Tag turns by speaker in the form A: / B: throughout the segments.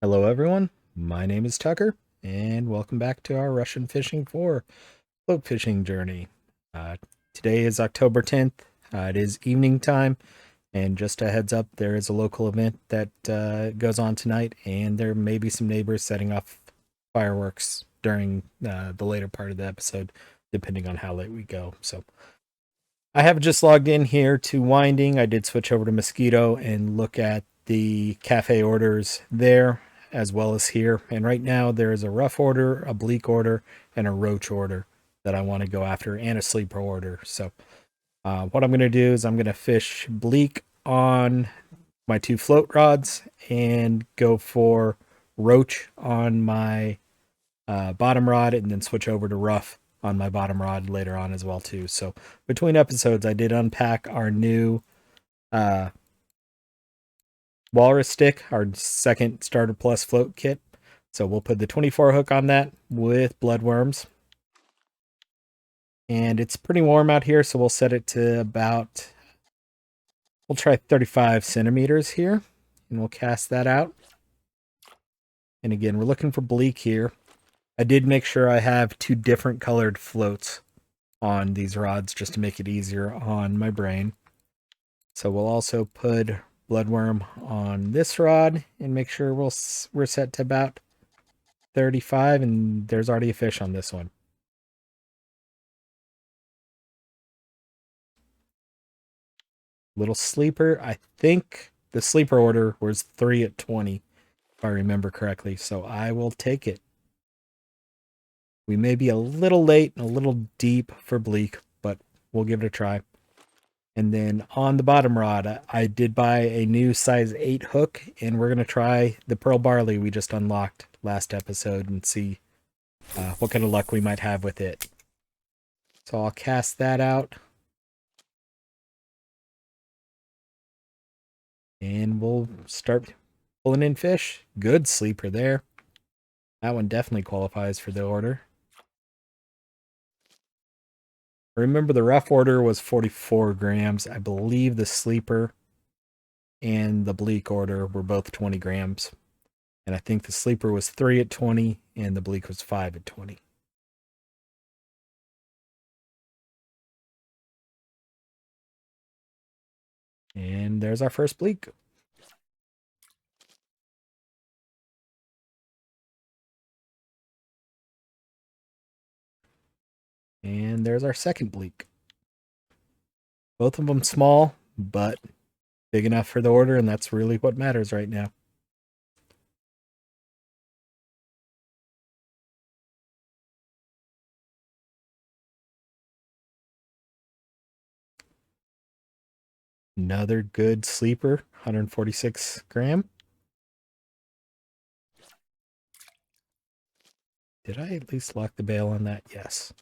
A: Hello, everyone. My name is Tucker, and welcome back to our Russian Fishing 4 float fishing journey. Uh, Today is October 10th. It is evening time, and just a heads up, there is a local event that goes on tonight, and there may be some neighbors setting off fireworks during the later part of the episode, depending on how late we go. So I have just logged in here to Winding. I did switch over to Mosquito and look at the cafe orders there as well as here. And right now there is a rough order, a bleak order, and a roach order that I want to go after, and a sleeper order. So what I'm going to do is I'm going to fish bleak on my two float rods and go for roach on my bottom rod, and then switch over to rough on my bottom rod later on as well too. So between episodes, I did unpack our new uh, walrus stick, our second starter plus float kit. So we'll put the 24 hook on that with bloodworms. And it's pretty warm out here, so we'll set it to about, we'll try 35 centimeters here, and we'll cast that out. And again, we're looking for bleak here. I did make sure I have two different colored floats on these rods just to make it easier on my brain. So we'll also put bloodworm on this rod and make sure we're set to about 35, and there's already a fish on this one. Little sleeper. I think the sleeper order was 3 at 20, if I remember correctly. So I will take it. We may be a little late and a little deep for bleak, but we'll give it a try. And then on the bottom rod, I did buy a new size 8 hook, and we're going to try the pearl barley we just unlocked last episode and see what kind of luck we might have with it. So I'll cast that out. And we'll start pulling in fish. Good sleeper there. That one definitely qualifies for the order. Remember, the rough order was 44 grams. I believe the sleeper and the bleak order were both 20 grams. And I think the sleeper was 3 at 20 and the bleak was 5 at 20. And there's our first bleak. And there's our second bleak. Both of them small, but big enough for the order, and that's really what matters right now. Another good sleeper, 146 gram. Did I at least lock the bail on that? Yes.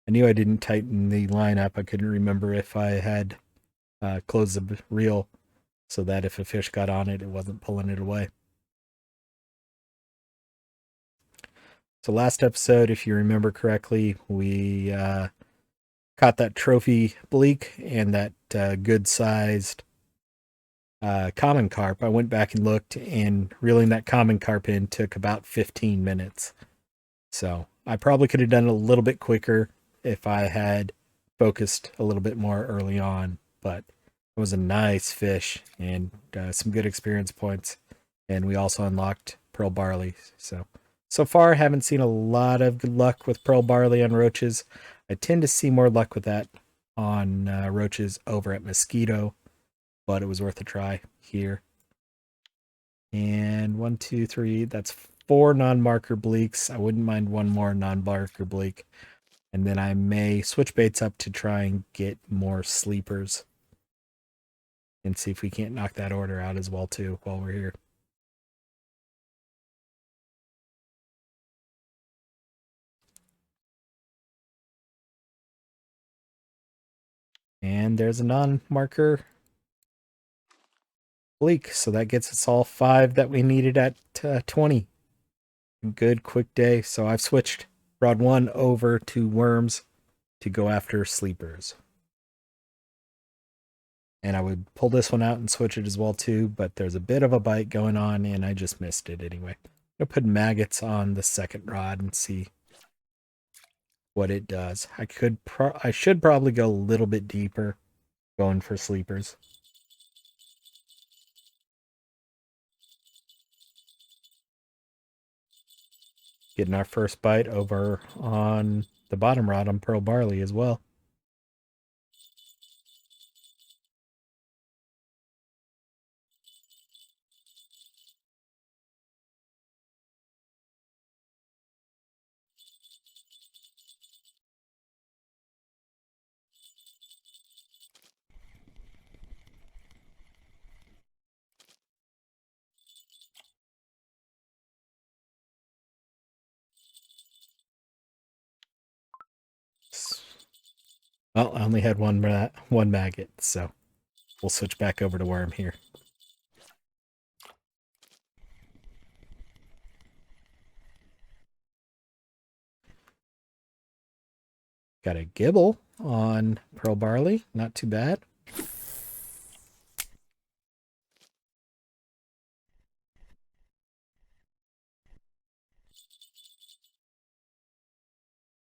A: I knew I didn't tighten the line up. I couldn't remember if I had closed the reel so that if a fish got on it, it wasn't pulling it away. So last episode, if you remember correctly, we caught that trophy bleak and that good-sized common carp. I went back and looked, and reeling that common carp in took about 15 minutes. So I probably could have done it a little bit quicker if I had focused a little bit more early on, but it was a nice fish and some good experience points. And we also unlocked pearl barley. So far, I haven't seen a lot of good luck with pearl barley on roaches. I tend to see more luck with that on roaches over at Mosquito, but it was worth a try here. And 1, 2, 3, that's 4 non-marker bleaks. I wouldn't mind one more non-marker bleak. And then I may switch baits up to try and get more sleepers and see if we can't knock that order out as well too while we're here. And there's a non-marker bleak, so that gets us all 5 that we needed at 20. Good quick day. So I've switched rod 1 over to worms to go after sleepers. And I would pull this one out and switch it as well too, but there's a bit of a bite going on and I just missed it anyway. I'm gonna put maggots on the second rod and see what it does. I should probably go a little bit deeper going for sleepers. Getting our first bite over on the bottom rod on pearl barley as well. Well, I only had one maggot, so we'll switch back over to worm here. Got a gibble on pearl barley, not too bad.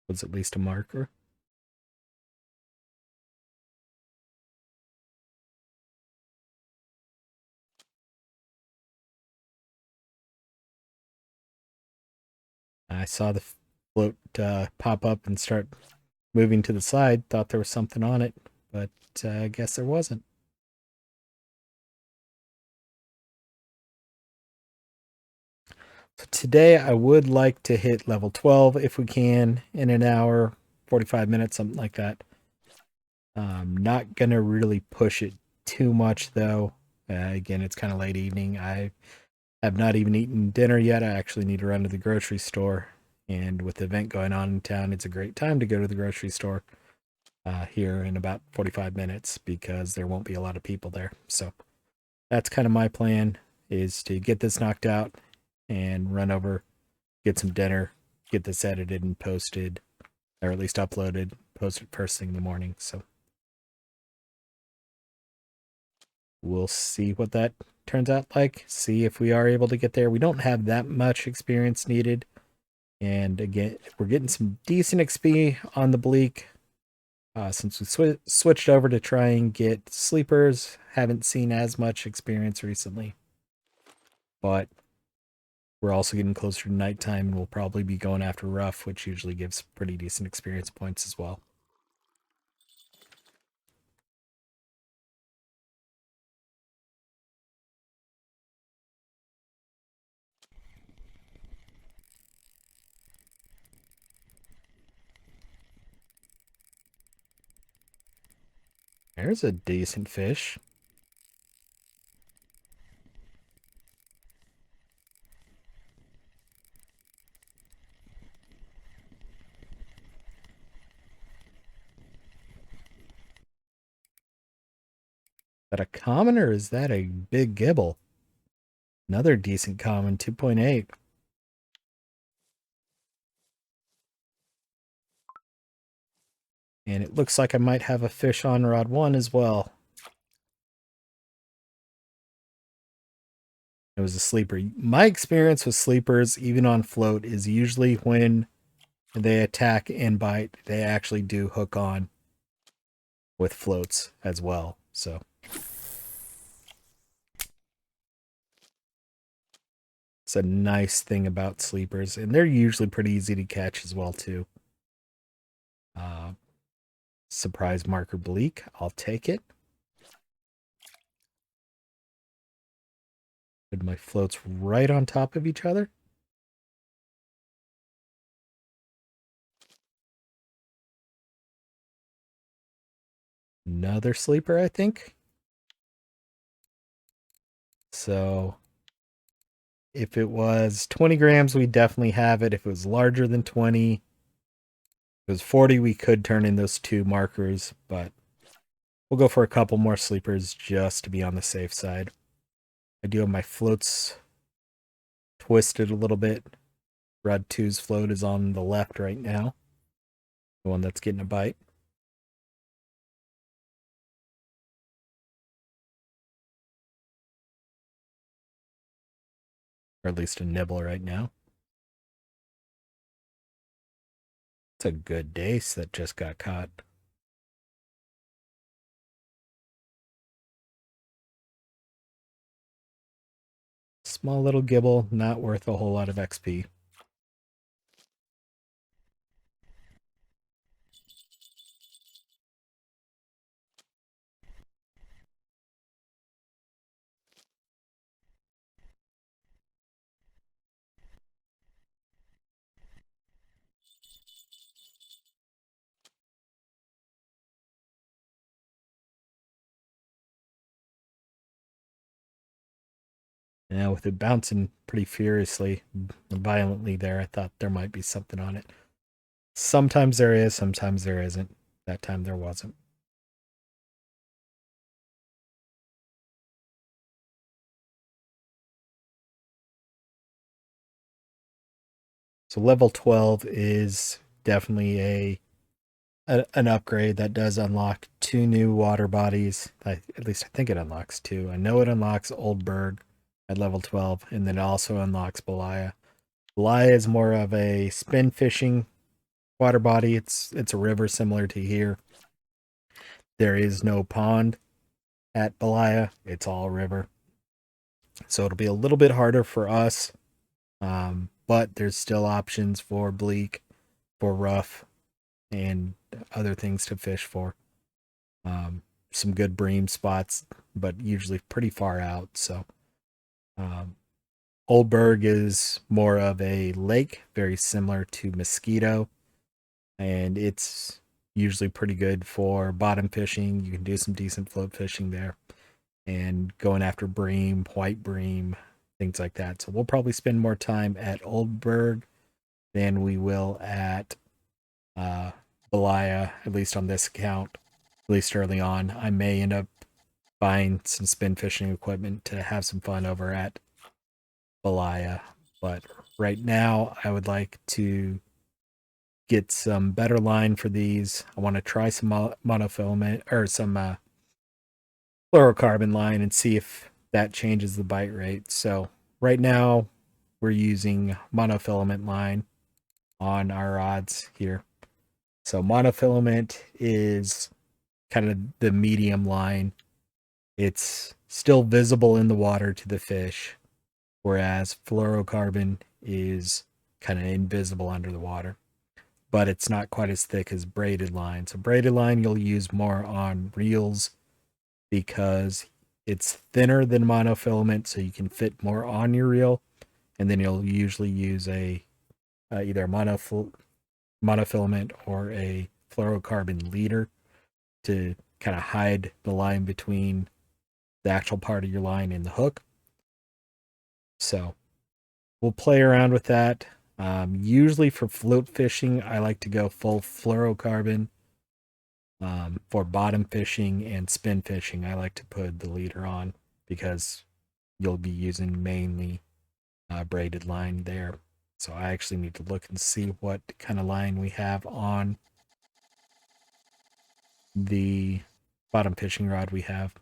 A: Was at least a marker. I saw the float pop up and start moving to the side. Thought there was something on it, but I guess there wasn't. So today I would like to hit level 12 if we can in an hour, 45 minutes, something like that. Not going to really push it too much though. Again, it's kind of late evening. I have not even eaten dinner yet. I actually need to run to the grocery store. And with the event going on in town, it's a great time to go to the grocery store here in about 45 minutes because there won't be a lot of people there. So that's kind of my plan, is to get this knocked out and run over, get some dinner, get this edited and posted, or at least uploaded, posted first thing in the morning. So we'll see what that turns out like, see if we are able to get there. We don't have that much experience needed. And again, we're getting some decent XP on the bleak. Since we switched over to try and get sleepers, haven't seen as much experience recently. But we're also getting closer to nighttime, and we'll probably be going after rough, which usually gives pretty decent experience points as well. There's a decent fish. Is that a common or is that a big gibble? Another decent common, 2.8. And it looks like I might have a fish on rod 1 as well. It was a sleeper. My experience with sleepers, even on float, is usually when they attack and bite, they actually do hook on with floats as well. So it's a nice thing about sleepers, and they're usually pretty easy to catch as well too. Surprise marker bleak, I'll take it. Put my floats right on top of each other. Another sleeper, I think. So if it was 20 grams, we definitely have it. If it was larger than 20, if it was 40, we could turn in those 2 markers, but we'll go for a couple more sleepers just to be on the safe side. I do have my floats twisted a little bit. Rod 2's float is on the left right now, the one that's getting a bite. or at least a nibble right now. It's a good dace that just got caught. Small little gibble, not worth a whole lot of XP. Now, with it bouncing pretty furiously, violently there, I thought there might be something on it. Sometimes there is, sometimes there isn't. That time there wasn't. So level 12 is definitely an upgrade that does unlock 2 new water bodies. At least I think it unlocks 2. I know it unlocks Old Berg at level 12, and then it also unlocks Belaya. Belaya is more of a spin fishing water body. It's a river similar to here. There is no pond at Belaya. It's all river. So it'll be a little bit harder for us. But there's still options for bleak, for rough, and other things to fish for. Some good bream spots, but usually pretty far out. So um, Old Berg is more of a lake, very similar to Mosquito, and it's usually pretty good for bottom fishing. You can do some decent float fishing there and going after bream, white bream, things like that. So we'll probably spend more time at Old Berg than we will at Belaya, at least on this account, at least early on. I may end up buying some spin fishing equipment to have some fun over at Belaya, but right now I would like to get some better line for these. I want to try some monofilament or some fluorocarbon line and see if that changes the bite rate. So right now we're using monofilament line on our rods here. So monofilament is kind of the medium line. It's still visible in the water to the fish, whereas fluorocarbon is kind of invisible under the water, but it's not quite as thick as braided line. So braided line you'll use more on reels because it's thinner than monofilament, so you can fit more on your reel, and then you'll usually use a either a monofilament or a fluorocarbon leader to kind of hide the line between the actual part of your line and the hook. So we'll play around with that. Usually for float fishing, I like to go full fluorocarbon. For bottom fishing and spin fishing, I like to put the leader on because you'll be using mainly braided line there. So I actually need to look and see what kind of line we have on the bottom fishing rod we have.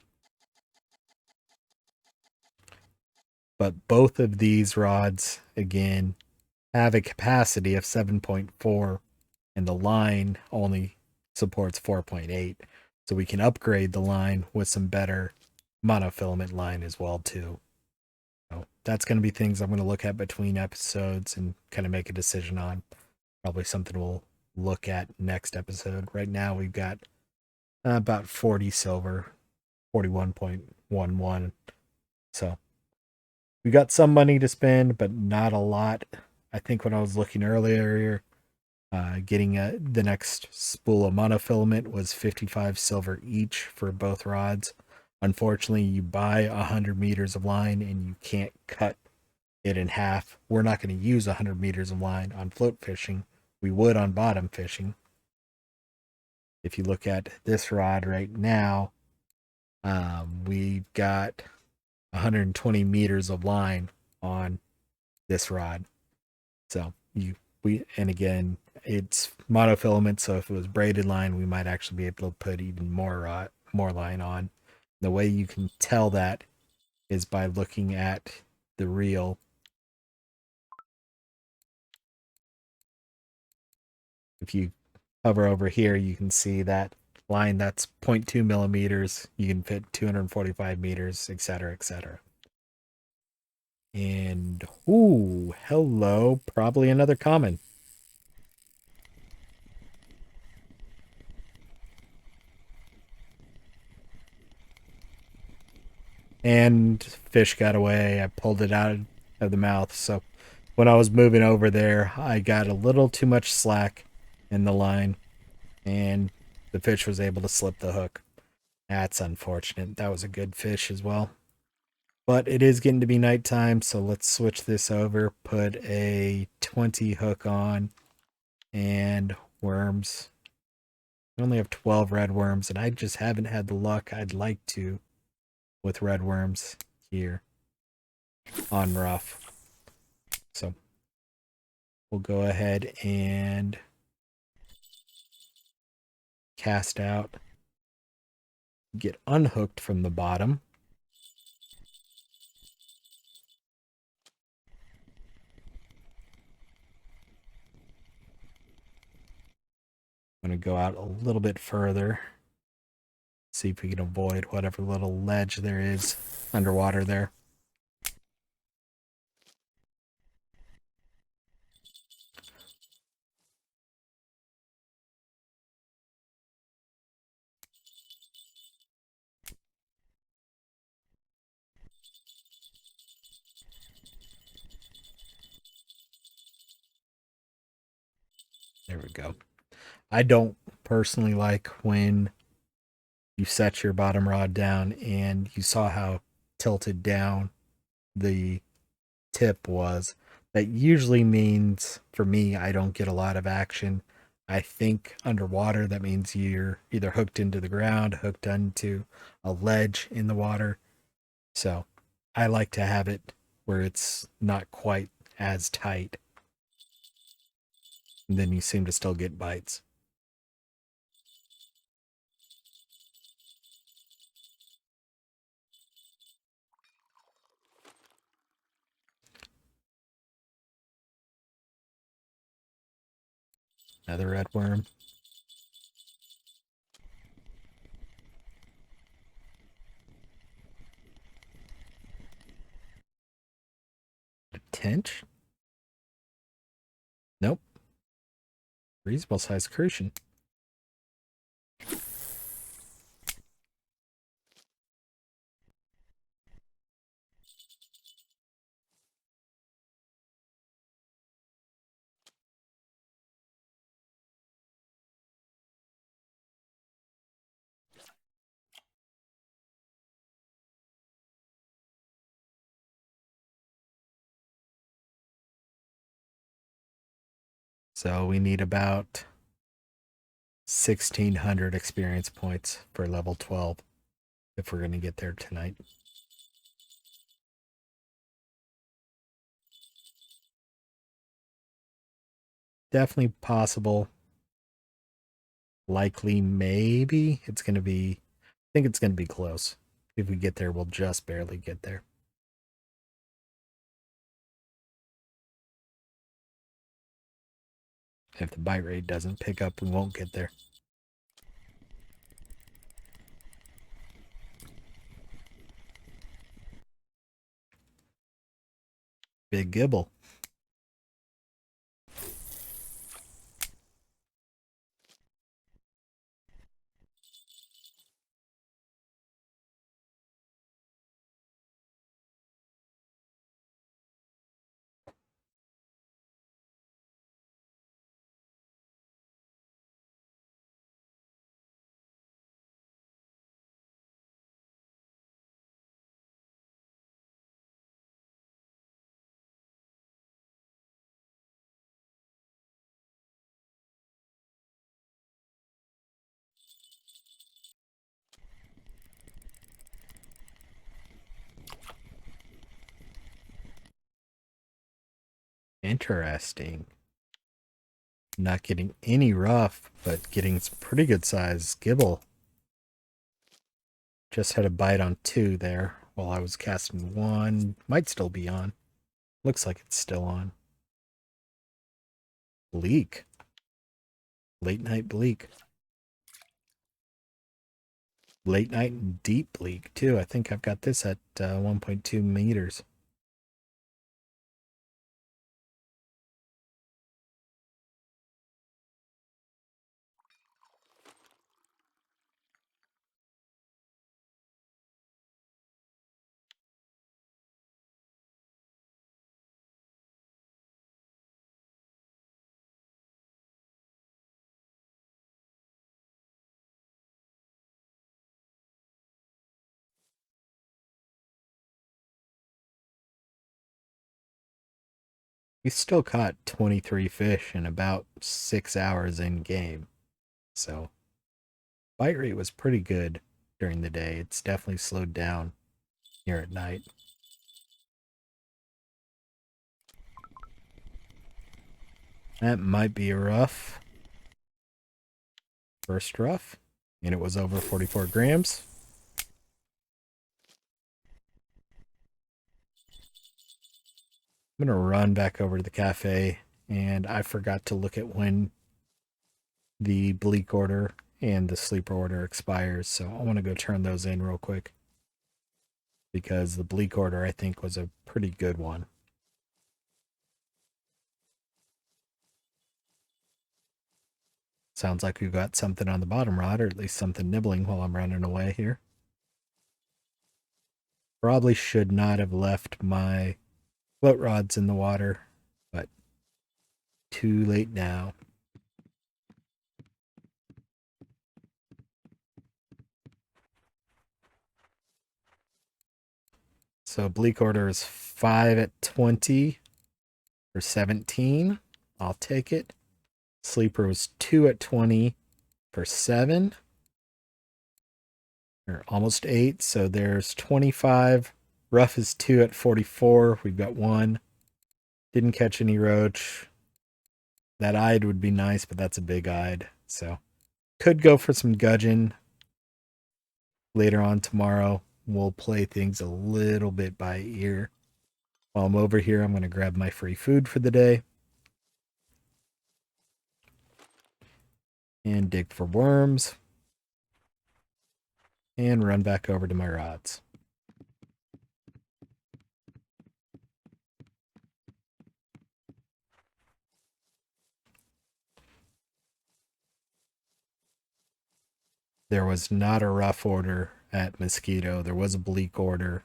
A: But both of these rods, again, have a capacity of 7.4 and the line only supports 4.8. So we can upgrade the line with some better monofilament line as well too. So that's going to be things I'm going to look at between episodes and kind of make a decision on. Probably something we'll look at next episode. Right now we've got about 40 silver, 41.11. So we got some money to spend, but not a lot. I think when I was looking earlier, getting the next spool of monofilament was 55 silver each for both rods. Unfortunately, you buy 100 meters of line and you can't cut it in half. We're not going to use 100 meters of line on float fishing. We would on bottom fishing. If you look at this rod right now, we've got 120 meters of line on this rod. So and again, it's monofilament, so if it was braided line, we might actually be able to put even more line on. The way you can tell that is by looking at the reel If you hover over here, you can see that line that's 0.2 millimeters. You can fit 245 meters, etc., etc. And, ooh, hello, probably another common. And fish got away. I pulled it out of the mouth. So when I was moving over there, I got a little too much slack in the line, and the fish was able to slip the hook. That's unfortunate. That was a good fish as well. But it is getting to be nighttime, so let's switch this over. Put a 20 hook on and worms. I only have 12 red worms, and I just haven't had the luck I'd like to with red worms here on rough. So we'll go ahead and cast out, get unhooked from the bottom. I'm going to go out a little bit further, see if we can avoid whatever little ledge there is underwater there. There we go. I don't personally like when you set your bottom rod down and you saw how tilted down the tip was. That usually means, for me, I don't get a lot of action. I think underwater, that means you're either hooked into the ground, hooked onto a ledge in the water. So I like to have it where it's not quite as tight. And then you seem to still get bites. Another red worm. A tench? Nope. Reasonable sized crucian. So we need about 1,600 experience points for level 12 if we're going to get there tonight. Definitely possible. Likely, maybe. It's going to be, I think it's going to be close. If we get there, we'll just barely get there. If the bite rate doesn't pick up, we won't get there. Big gibble. Interesting. Not getting any rough, but getting some pretty good size gibble. Just had a bite on 2 there while I was casting 1. Might still be on. Looks like it's still on. Leak. Late night bleak. Late night and deep bleak, too. I think I've got this at 1.2 meters. We still caught 23 fish in about 6 hours in game. So, bite rate was pretty good during the day. It's definitely slowed down here at night. That might be a rough. First rough. And it was over 44 grams. I'm going to run back over to the cafe. And I forgot to look at when the bleak order and the sleeper order expires. So I want to go turn those in real quick. Because the bleak order, I think, was a pretty good one. Sounds like we've got something on the bottom rod, or at least something nibbling while I'm running away here. Probably should not have left my float rods in the water, but too late now. So bleak order is 5 at 20 for 17. I'll take it. Sleeper was 2 at 20 for 7. Or almost 8. So there's 25. Rough is 2 at 44. We've got 1. Didn't catch any roach. That eyed would be nice, but that's a big eyed. So could go for some gudgeon later on tomorrow. We'll play things a little bit by ear. While I'm over here, I'm going to grab my free food for the day and dig for worms and run back over to my rods. There was not a rough order at Mosquito. There was a bleak order.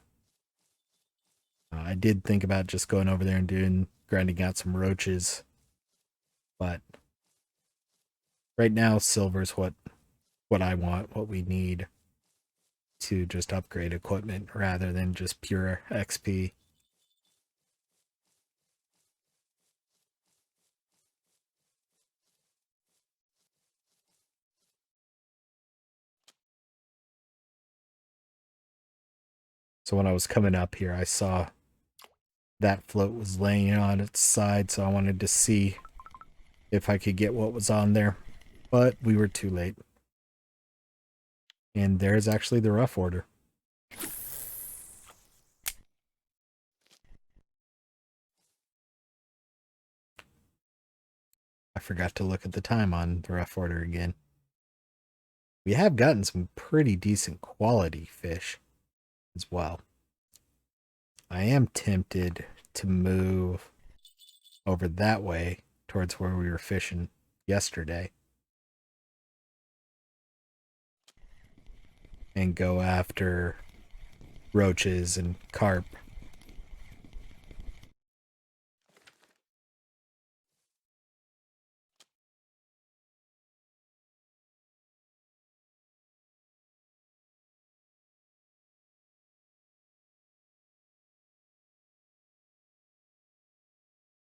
A: I did think about just going over there and grinding out some roaches, but right now silver's what I want, what we need to just upgrade equipment rather than just pure XP. So when I was coming up here, I saw that float was laying on its side, so I wanted to see if I could get what was on there, but we were too late. And there's actually the rough order. I forgot to look at the time on the rough order again. We have gotten some pretty decent quality fish as well. I am tempted to move over that way towards where we were fishing yesterday and go after roaches and carp.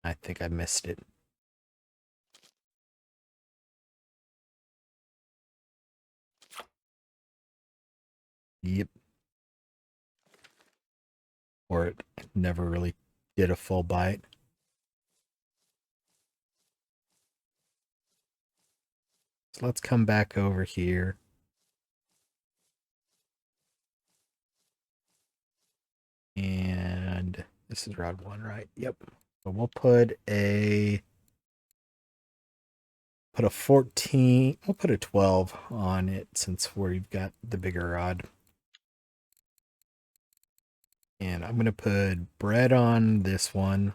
A: I think I missed it. Yep. Or it never really did a full bite. So let's come back over here. And this is rod 1, right? Yep. So we'll put a put a 14, we'll put a 12 on it since we've got the bigger rod. And I'm going to put bread on this one.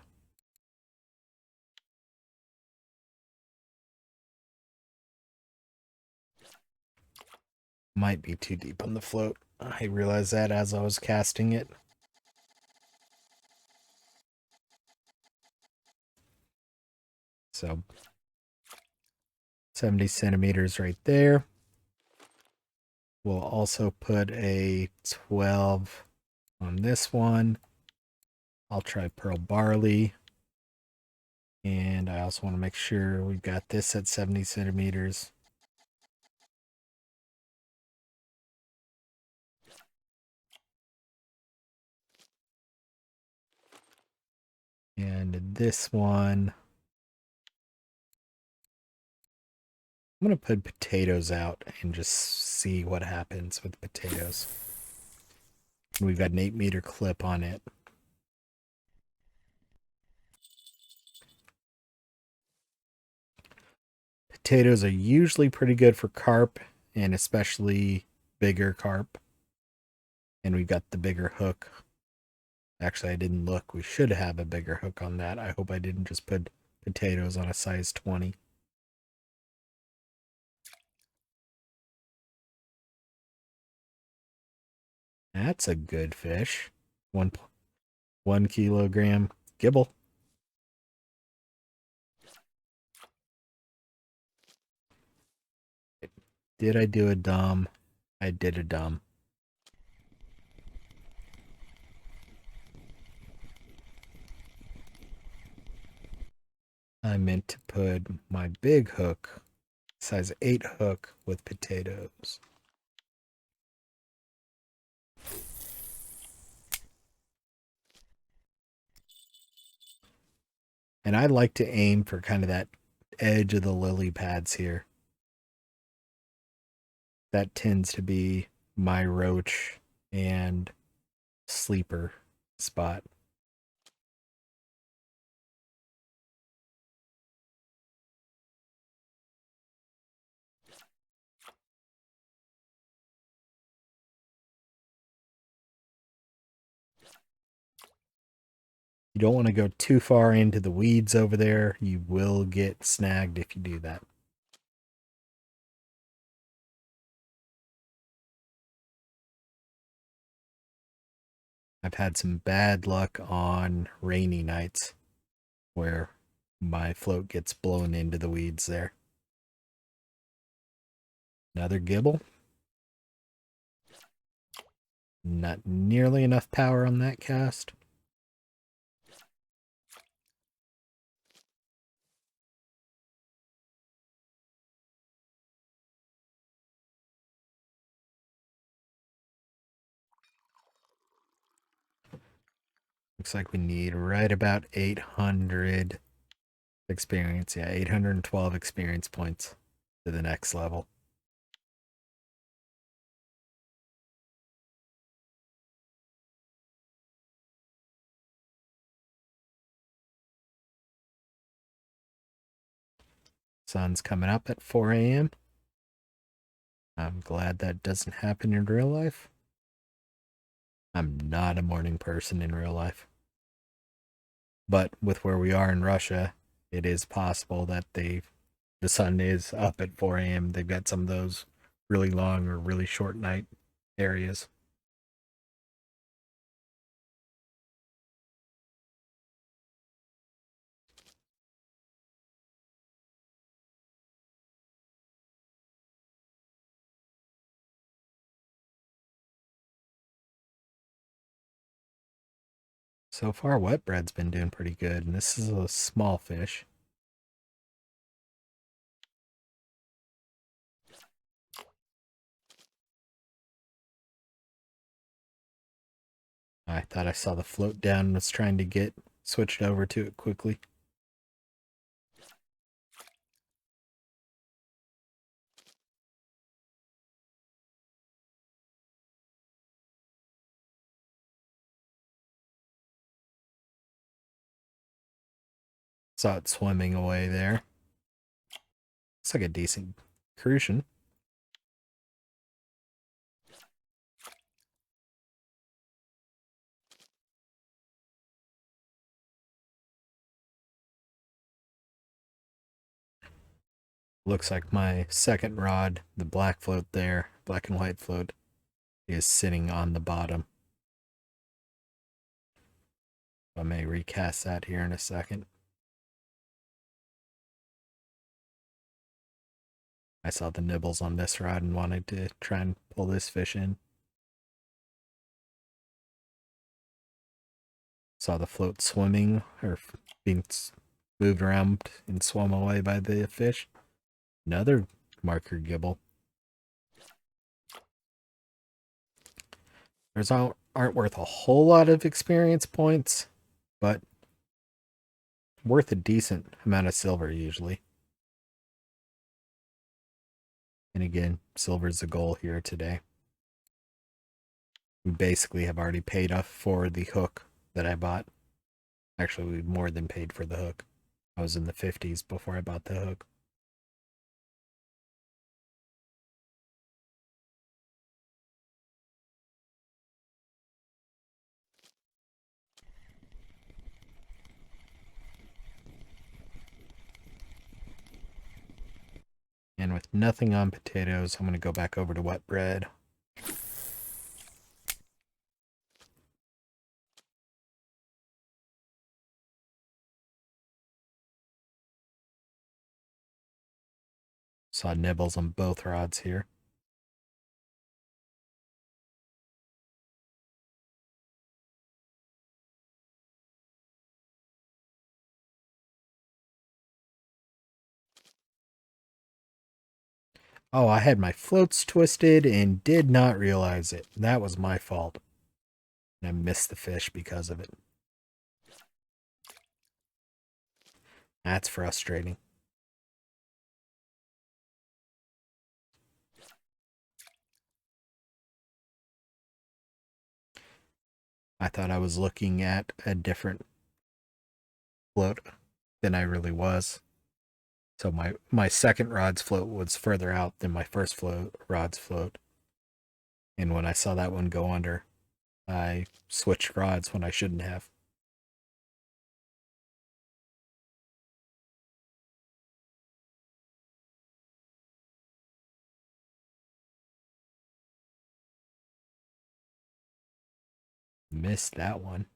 A: Might be too deep on the float. I realized that as I was casting it. So 70 centimeters right there. We'll also put a 12 on this one. I'll try pearl barley. And I also want to make sure we've got this at 70 centimeters. And this one, I'm going to put potatoes out and just see what happens with potatoes. We've got an 8-meter clip on it. Potatoes are usually pretty good for carp, and especially bigger carp. And we've got the bigger hook. Actually, I didn't look. We should have a bigger hook on that. I hope I didn't just put potatoes on a size 20. That's a good fish. 1 kilogram gibble. Did I do a dumb? I did a dumb. I meant to put my big hook, size 8 hook, with potatoes. And I like to aim for kind of that edge of the lily pads here. That tends to be my roach and sleeper spot. You don't want to go too far into the weeds over there. You will get snagged if you do that. I've had some bad luck on rainy nights where my float gets blown into the weeds there. Another gibble. Not nearly enough power on that cast. Looks like we need right about 800 experience. Yeah, 812 experience points to the next level. Sun's coming up at 4 a.m. I'm glad that doesn't happen in real life. I'm not a morning person in real life. But with where we are in Russia, it is possible that the sun is up at 4 a.m. They've got some of those really long or really short night areas. So far, wet bread's been doing pretty good, and this is a small fish. I thought I saw the float down and was trying to get switched over to it quickly. Saw it swimming away there. Looks like a decent crucian. Looks like my second rod, the black float there, black and white float, is sitting on the bottom. I may recast that here in a second. I saw the nibbles on this rod and wanted to try and pull this fish in. Saw the float swimming or being moved around and swum away by the fish. Another marker gibble. Those aren't worth a whole lot of experience points, but worth a decent amount of silver usually. And again, silver's the goal here today. We basically have already paid off for the hook that I bought. Actually, we more than paid for the hook. I was in the 50s before I bought the hook. And with nothing on potatoes, I'm going to go back over to wet bread. Saw nibbles on both rods here. Oh, I had my floats twisted and did not realize it. That was my fault. And I missed the fish because of it. That's frustrating. I thought I was looking at a different float than I really was. So my second rod's float was further out than my first rod's float. And when I saw that one go under, I switched rods when I shouldn't have. Missed that one.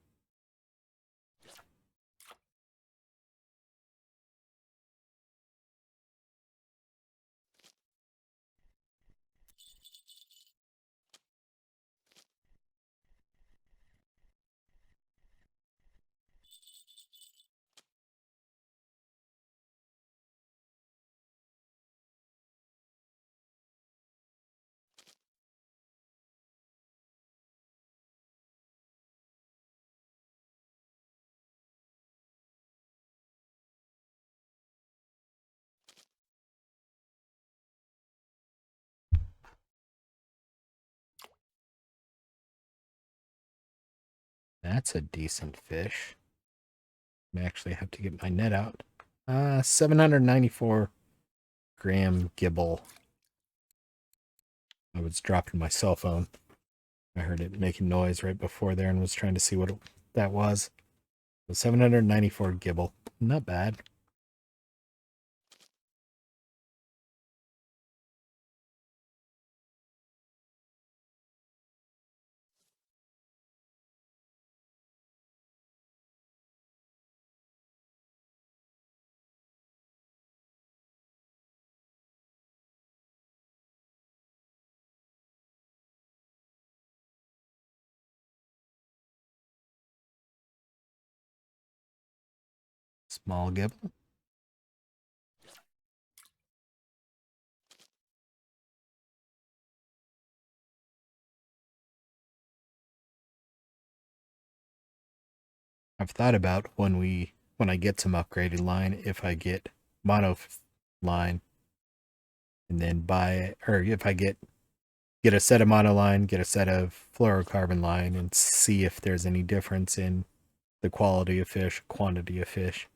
A: That's a decent fish. I actually have to get my net out. 794 gram gibble. I was dropping my cell phone. I heard it making noise right before there and was trying to see what that was. So 794 gibble. Not bad. Small gibble. I've thought about when I get some upgraded line, if I get mono line and then or if I get a set of mono line, get a set of fluorocarbon line, and see if there's any difference in the quality of fish, quantity of fish.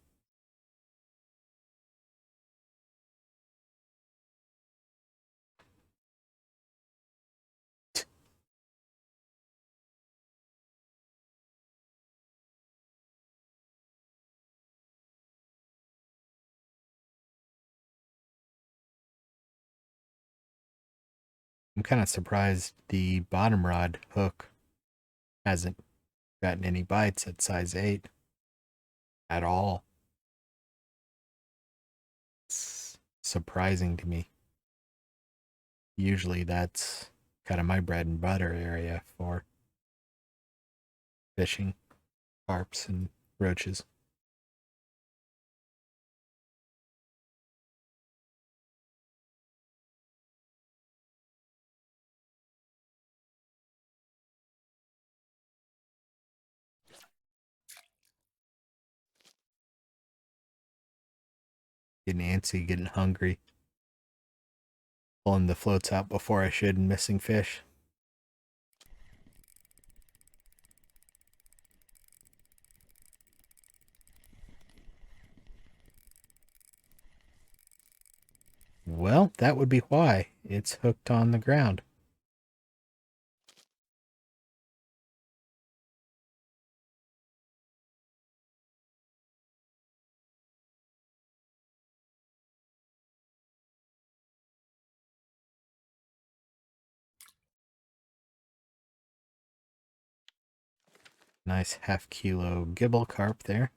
A: I'm kind of surprised the bottom rod hook hasn't gotten any bites at size 8 at all. It's surprising to me. Usually that's kind of my bread and butter area for fishing carps and roaches. Getting antsy, getting hungry, pulling the floats out before I should and missing fish. Well, that would be why. It's hooked on the ground. Nice half-kilo gibble carp there.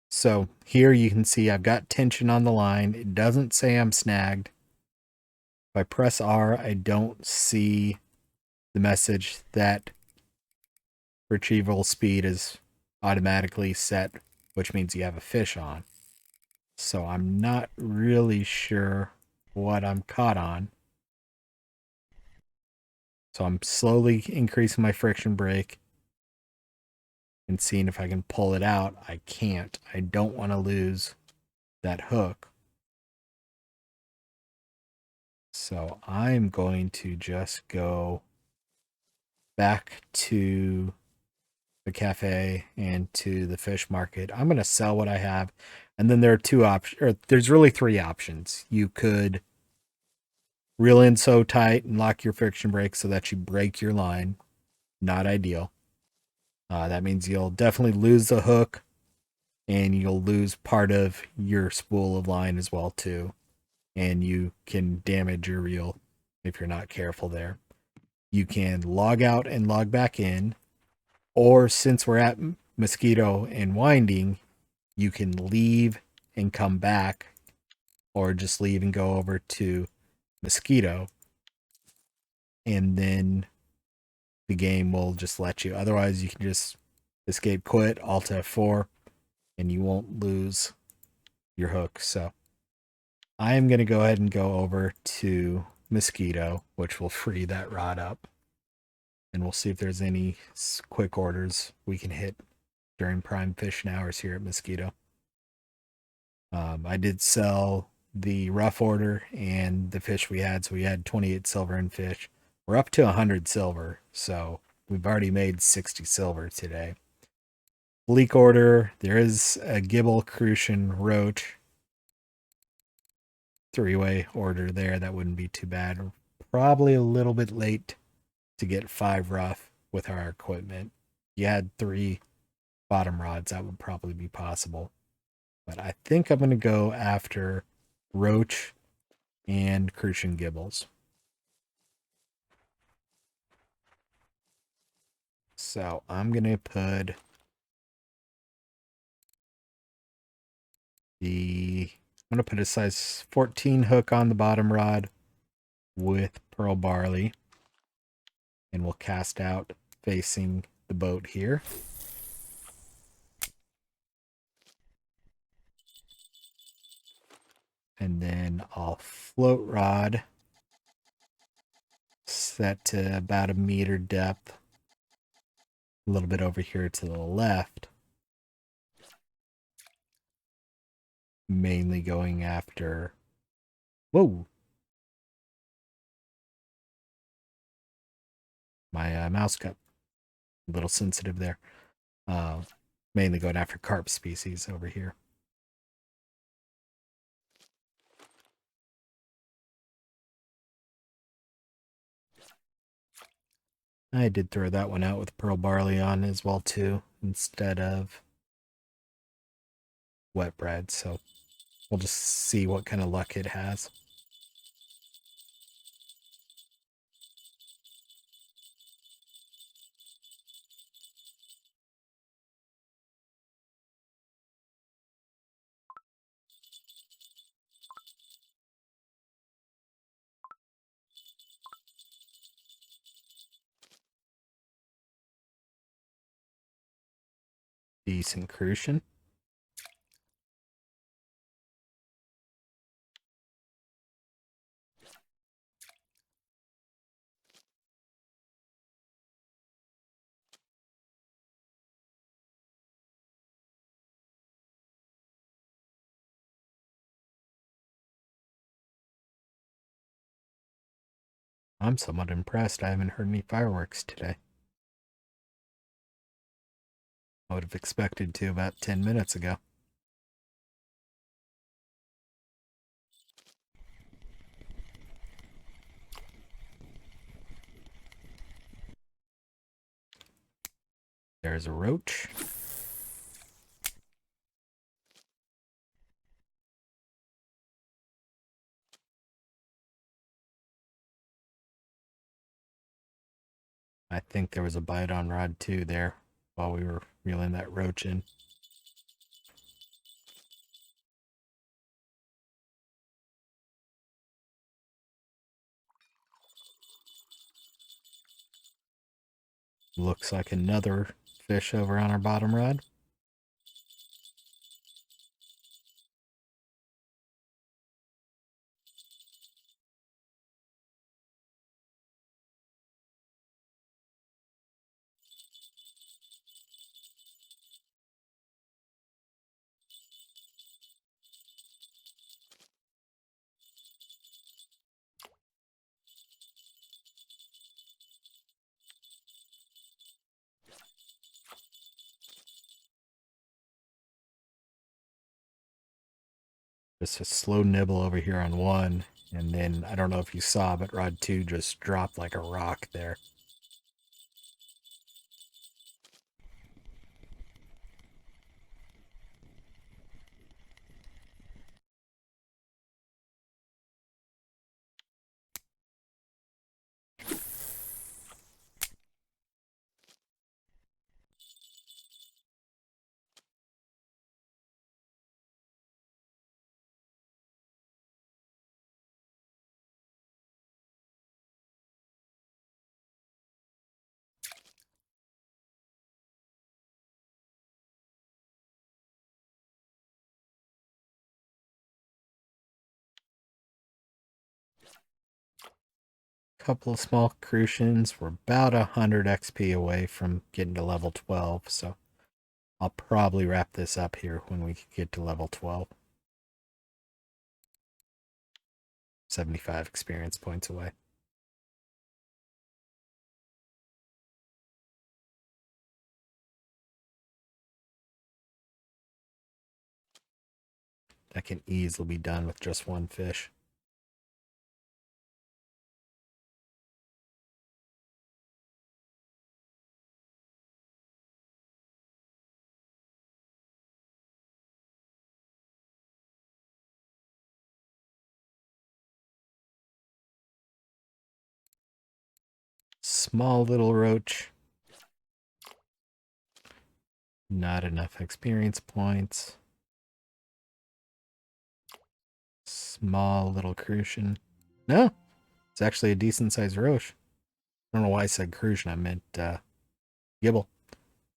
A: So here you can see I've got tension on the line. It doesn't say I'm snagged. If I press R, I don't see the message that retrieval speed is automatically set, which means you have a fish on. So I'm not really sure what I'm caught on. So I'm slowly increasing my friction brake and seeing if I can pull it out. I can't. I don't want to lose that hook. So I'm going to just go back to the cafe and to the fish market. I'm going to sell what I have. And then there are two options, or there's really three options. You could reel in so tight and lock your friction brake so that you break your line. Not ideal. That means you'll definitely lose the hook and you'll lose part of your spool of line as well too. And you can damage your reel if you're not careful there. You can log out and log back in, or since we're at Mosquito and Winding, you can leave and come back, or just leave and go over to Mosquito, and then the game will just let you. Otherwise, you can just escape quit, Alt F4, and you won't lose your hook. So I am going to go ahead and go over to Mosquito, which will free that rod up. And we'll see if there's any quick orders we can hit during prime fishing hours here at Mosquito. I did sell the rough order and the fish we had. So we had 28 silver in fish. We're up to 100 silver. So we've already made 60 silver today. Bleak order. There is a Gibble, Crucian, Roach. Three-way order there. That wouldn't be too bad. Probably a little bit late to get 5 rough with our equipment. You had 3 bottom rods, that would probably be possible. But I think I'm going to go after Roach and Crucian Gibbles. So I'm going to put I'm going to put a size 14 hook on the bottom rod with pearl barley. And we'll cast out facing the boat here. And then I'll float rod set to about 1 meter depth. A little bit over here to the left. Mainly going after... Whoa! My mouse got a little sensitive there. Mainly going after carp species over here. I did throw that one out with pearl barley on as well too, instead of wet bread, so we'll just see what kind of luck it has. Decent crucian. I'm somewhat impressed. I haven't heard any fireworks today. I would have expected to about 10 minutes ago. There's a roach. I think there was a bite on rod 2 there while we were reeling that roach in. Looks like another fish over on our bottom rod. Just a slow nibble over here on 1, and then I don't know if you saw, but rod 2 just dropped like a rock there. Couple of small crucians. We're about 100 XP away from getting to level 12, so I'll probably wrap this up here when we get to level 12. 75 experience points away. That can easily be done with just 1 fish. Small little roach. Not enough experience points. Small little crucian. No, it's actually a decent sized roach. I don't know why I said crucian. I meant gibble.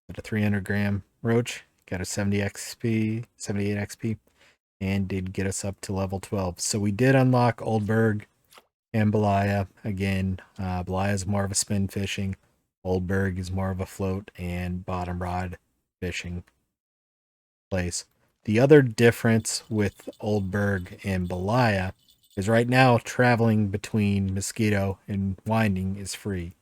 A: But a 300 gram roach. Got a 70 XP, 78 XP, and did get us up to level 12. So we did unlock Old Berg and Belaya. Again, Belaya is more of a spin fishing. Old Berg is more of a float and bottom rod fishing place. The other difference with Old Berg and Belaya is right now traveling between Mosquito and Winding is free.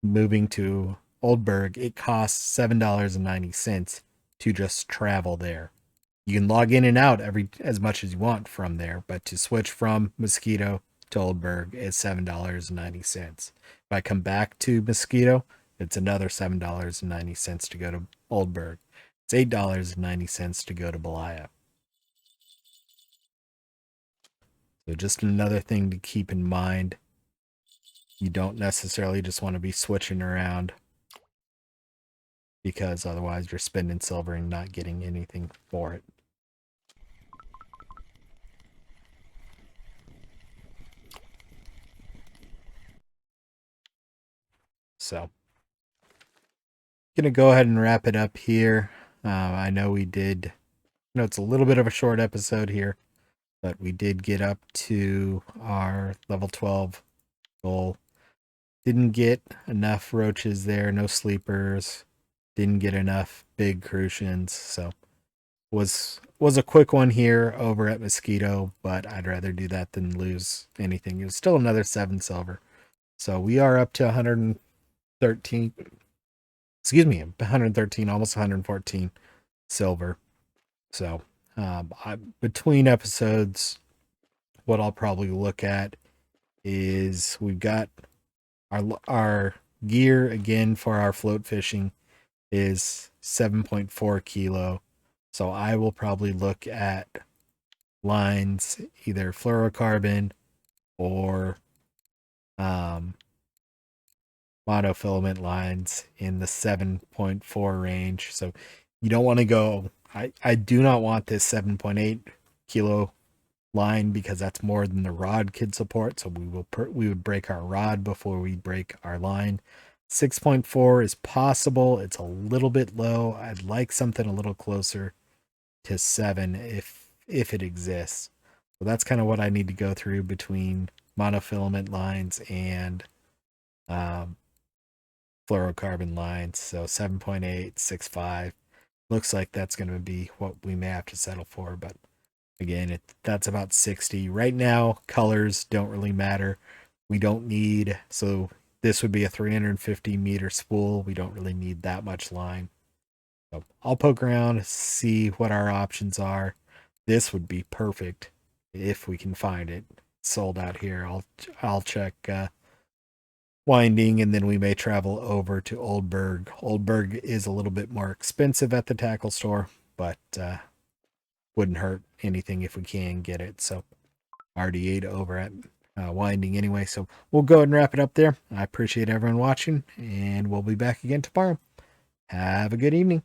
A: Moving to Old Berg, it costs $7.90 to just travel there. You can log in and out as much as you want from there, but to switch from Mosquito to Old Berg is $7.90. If I come back to Mosquito, it's another $7.90 to go to Old Berg. It's $8.90 to go to Belaya. So just another thing to keep in mind. You don't necessarily just want to be switching around, because otherwise you're spending silver and not getting anything for it. So, gonna go ahead and wrap it up here. I know we did, it's a little bit of a short episode here, but we did get up to our level 12 goal. Didn't get enough roaches there, no sleepers. Didn't get enough big crucians, so was a quick one here over at Mosquito, but I'd rather do that than lose anything. It was still another 7 silver. So we are up to 113, excuse me, 113, almost 114 silver. So between episodes, what I'll probably look at is we've got our gear again for our float fishing is 7.4 kilo. So I will probably look at lines, either fluorocarbon or monofilament lines in the 7.4 range. So you don't want to go, I do not want this 7.8 kilo line, because that's more than the rod could support. So we would break our rod before we break our line. 6.4 is possible. It's a little bit low. I'd like something a little closer to 7 if it exists. So that's kind of what I need to go through between monofilament lines and fluorocarbon lines. So 7.8, 6.5. Looks like that's going to be what we may have to settle for, but again, that's about 60. Right now, colors don't really matter. We don't need, so this would be a 350 meter spool. We don't really need that much line. So I'll poke around, see what our options are. This would be perfect if we can find it. Sold out here. I'll check Winding, and then we may travel over to Old Berg. Old Berg is a little bit more expensive at the tackle store, but wouldn't hurt anything if we can get it. So already ate over at Winding anyway. So we'll go ahead and wrap it up there. I appreciate everyone watching, and we'll be back again tomorrow. Have a good evening.